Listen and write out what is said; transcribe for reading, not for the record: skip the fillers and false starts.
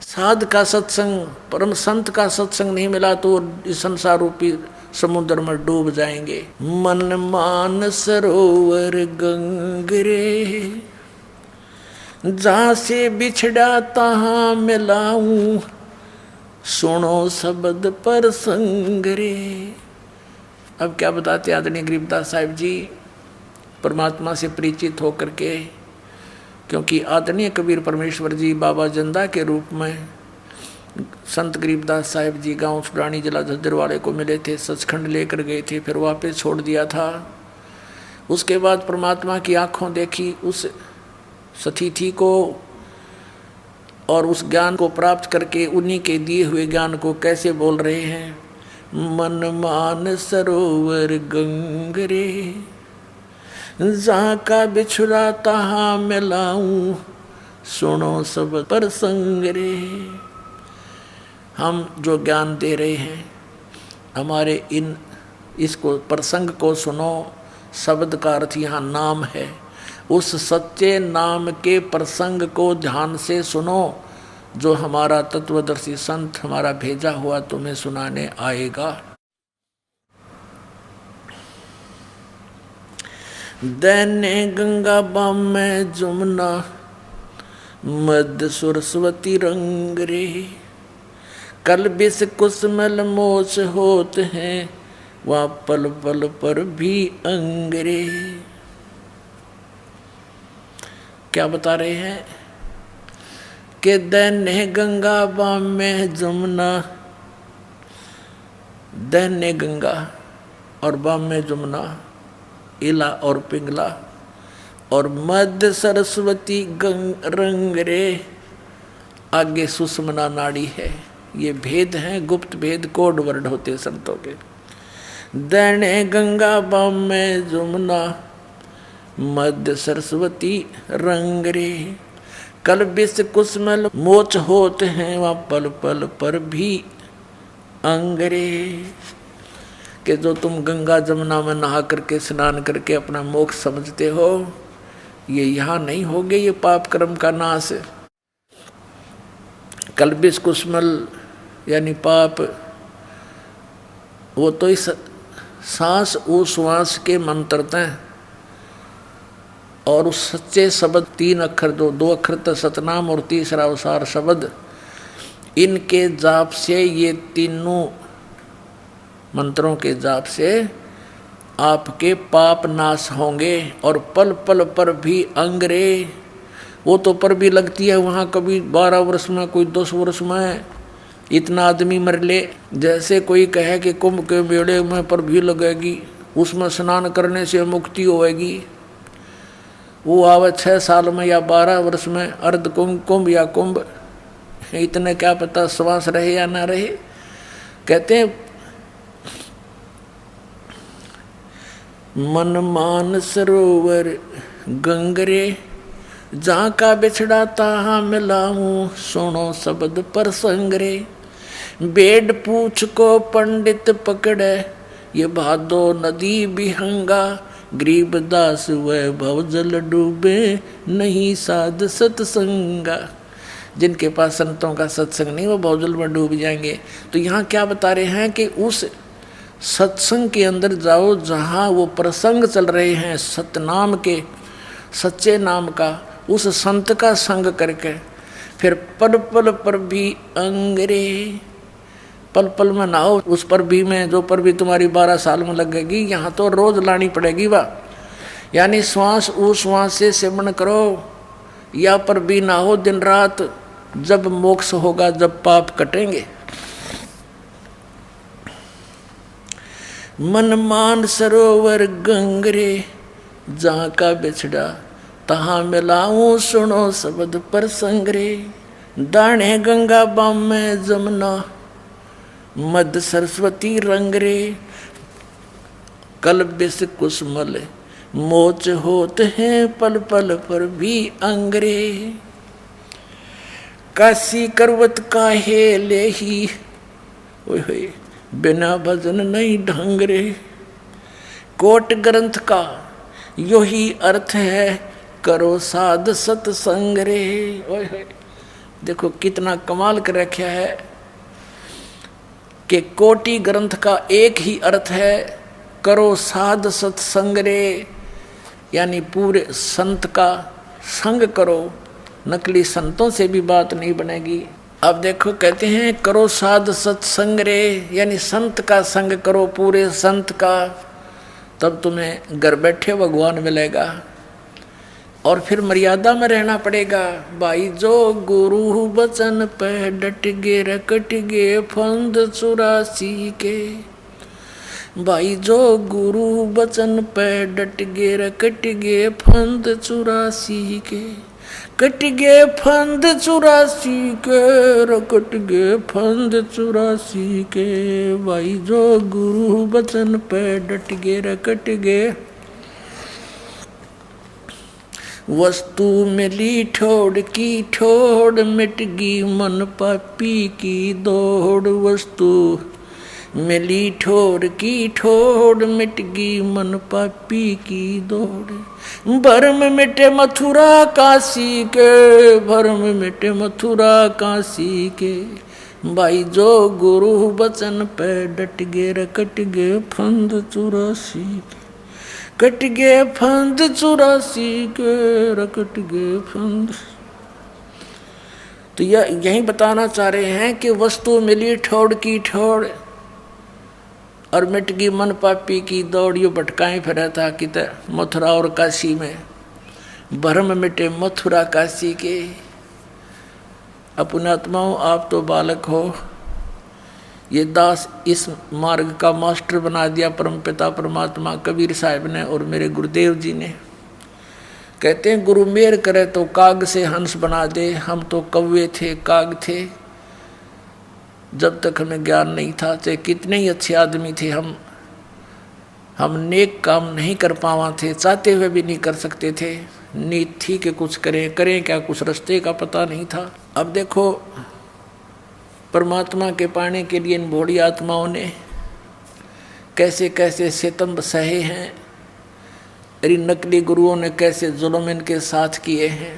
साध का सत्संग, परम संत का सत्संग नहीं मिला तो इस संसार रूपी समुद्र में डूब जाएंगे। मन मान सरोवर गंगरे, जहाँ से बिछड़ा तहाँ मिलाऊं, सुनो शब्द पर संगरे। अब क्या बताते आदरणीय गरीबदास साहिब जी परमात्मा से परिचित होकर के, क्योंकि आदरणीय कबीर परमेश्वर जी बाबा जंदा के रूप में संत गरीबदास साहिब जी गांव छुड़ानी जिला झज्जर वाले को मिले थे, सचखंड लेकर गए थे, फिर वापस छोड़ दिया था। उसके बाद परमात्मा की आंखों देखी उस सतिथि को और उस ज्ञान को प्राप्त करके उन्हीं के दिए हुए ज्ञान को कैसे बोल रहे हैं। मन मान सरोवर गंगरे, जहाँ का बिछड़ा तहाँ मिलाऊं, सुनो सब पर संगरे। हम जो ज्ञान दे रहे हैं हमारे इसको प्रसंग को सुनो। शब्द का अर्थ यहाँ नाम है। उस सच्चे नाम के प्रसंग को ध्यान से सुनो जो हमारा तत्वदर्शी संत हमारा भेजा हुआ तुम्हें सुनाने आएगा। दैने गंगा बाम में जमुना, मध्य सरस्वती रंग रे, कल बिस कुसमल मोच होत हैं, वहाँ पल पल पर भी अंगरे। क्या बता रहे हैं कि दैने गंगा बाम में जमुना, दैने गंगा और बाम में जमुना, इला और पिंगला, और मध्य सरस्वती रंग रे, आगे सुषमना नाड़ी है। ये भेद हैं, गुप्त भेद, कोड वर्ड होते संतों के। दैने गंगा बाम में जमुना, मध्य सरस्वती रंग रे, कल बिस कुसमल मोच होते हैं, वहाँ पल पल पर भी अंगरे। कि जो तुम गंगा जमुना में नहा करके स्नान करके अपना मोक्ष समझते हो, ये यहाँ नहीं होगे, ये पाप कर्म का नाश। कल्बिस कुसमल यानी पाप, वो तो इस सांस उश्वास के मंत्र हैं, और उस सच्चे शब्द 3 अक्षर, 2 अक्षर तो सतनाम और तीसरा उसार शब्द, इनके जाप से, ये तीनों मंत्रों के जाप से आपके पाप नाश होंगे। और पल पल पर भी अंगरे, वो तो पर भी लगती है वहाँ, कभी 12 वर्ष में, कोई 10 वर्ष में इतना आदमी मर ले। जैसे कोई कहे कि कुंभ के मेले में पर भी लगेगी, उसमें स्नान करने से मुक्ति होएगी, वो आवे 6 साल में या 12 वर्ष में, अर्ध कुंभ या कुंभ, इतने क्या पता श्वास रहे या ना रहे। कहते हैं मन मान सरोवर गंगरे, जहाँ का बिछड़ा तहाँ मिलाऊं, सुनो शब्द पर संगरे। बेड पूछ को पंडित पकड़े, ये भादो नदी बिहंगा, गरीबदास वैभव जल डूबे, नहीं साध सत्संगा। जिनके पास संतों का सत्संग नहीं वो भवजल में डूब जाएंगे। तो यहाँ क्या बता रहे हैं कि उस सत्संग के अंदर जाओ जहाँ वो प्रसंग चल रहे हैं सतनाम के, सच्चे नाम का, उस संत का संग करके, फिर पल पल पर भी अंगरे, पल पल में नहाओ। उस पर भी में, जो पर भी तुम्हारी 12 साल में लगेगी, यहाँ तो रोज लानी पड़ेगी वाह। यानी श्वास उश्वास से सेवन करो, या पर भी नहाओ दिन रात, जब मोक्ष होगा, जब पाप कटेंगे। मन मान सरोवर गंगरे, जहाँ का बिछड़ा तहाँ मिलाऊं, सुनो शब्द पर संगरे। दाने गंगा बाम में जमुना, मध्य सरस्वती रंगरे, कल बिस कुसमल मोच होते हैं, पल पल पर भी अंगरे। काशी करवत काहे लेही, ओए बिना भजन नहीं ढंगरे। कोट ग्रंथ का यो ही अर्थ है, करो साध सत्संग रे। ओए देखो कितना कमाल कर रखा है कि कोटि ग्रंथ का एक ही अर्थ है, करो साध सत्संग रे, यानी पूरे संत का संग करो, नकली संतों से भी बात नहीं बनेगी। अब देखो कहते हैं करो साध सत्संग रे, यानी संत का संग करो, पूरे संत का, तब तुम्हें घर बैठे भगवान मिलेगा। और फिर मर्यादा में रहना पड़ेगा। भाई जो गुरु बचन पे डट गे रकट गे फंद 84 के, भाई जो गुरु बचन पे डट गे रकट गे फंद 84 के, कट गे फंद 84 के, रकट गे फंद 84 के, भाई जो गुरु बचन पे डट गे रकट गे। वस्तु मिली ठोड़ की ठोड़, मिट गई मन पापी की दौड़, वस्तु मिली ठोड़ की ठोड़, मिट गई मन पापी की दौड़, भरम मिटे मथुरा काशी के, भरम मिटे मथुरा काशी के, भाई जो गुरु बचन पे डट गे रकट गे फंद 84 के, कट गे फंद 84 के, रकट गे फंद। तो यही बताना चाह रहे हैं कि वस्तु मिली ठोड़ की ठोड़ और मिट गई मन पापी की दौड़। यो भटकाएं फिरा था कि मथुरा और काशी में, भरम मिटे मथुरा काशी के। अपने आत्माओं आप तो बालक हो, ये दास इस मार्ग का मास्टर बना दिया परमपिता परमात्मा कबीर साहब ने और मेरे गुरुदेव जी ने। कहते हैं गुरु मेहर करे तो काग से हंस बना दे, हम तो कौवे थे काग थे, जब तक हमें ज्ञान नहीं था, चाहे कितने ही अच्छे आदमी थे हम नेक काम नहीं कर पावा थे, चाहते हुए भी नहीं कर सकते थे। नीत थी कि कुछ करें क्या, कुछ रास्ते का पता नहीं था। अब देखो परमात्मा के पाने के लिए इन भोली आत्माओं ने कैसे कैसे सितम सहे हैं, इन नकली गुरुओं ने कैसे जुल्म इनके साथ किए हैं।